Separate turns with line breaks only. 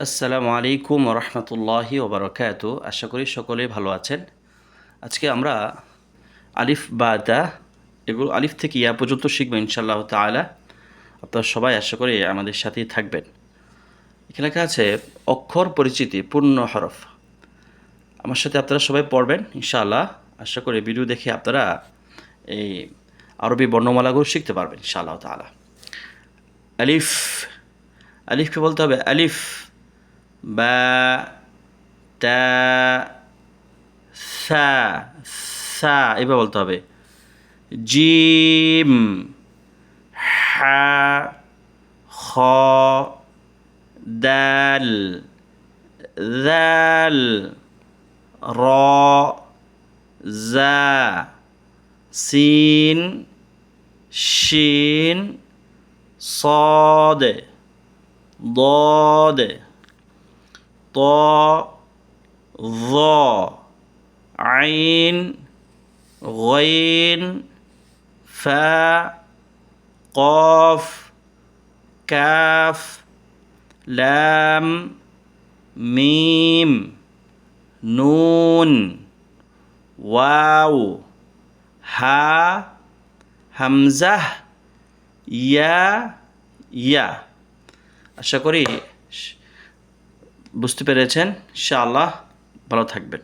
আসসালামু আলাইকুম রহমতুল্লাহি ওবরাকাতু। আশা করি সকলেই ভালো আছেন। আজকে আমরা আলিফ বা তা এগুলো আলিফ থেকে ইয়া পর্যন্ত শিখবো ইনশাআল্লাহ তাআলা। আপনারা সবাই আশা করি আমাদের সাথেই থাকবেন। এখানে লেখা আছে অক্ষর পরিচিতি পূর্ণ হরফ। আমার সাথে আপনারা সবাই পড়বেন ইনশাআল্লাহ। আশা করি ভিডিও দেখে আপনারা এই আরবি বর্ণমালাগুলো শিখতে পারবেন ইনশাআল্লাহ তাআলা। আলিফ, আলিফকে বলতে হবে আলিফ, বা, তা, সা, সা এভাবে বলতে হবে। জিম, হা, খ, দাল, দাল, র, জা, সিন, শিন, صاد ضاد ط ظ عين غين فاء قاف كاف لام ميم نون واو ها همزة ইয়া ইয়া। আশা করি বুঝতে পেরেছেন। ইনশাআল্লাহ ভালো থাকবেন।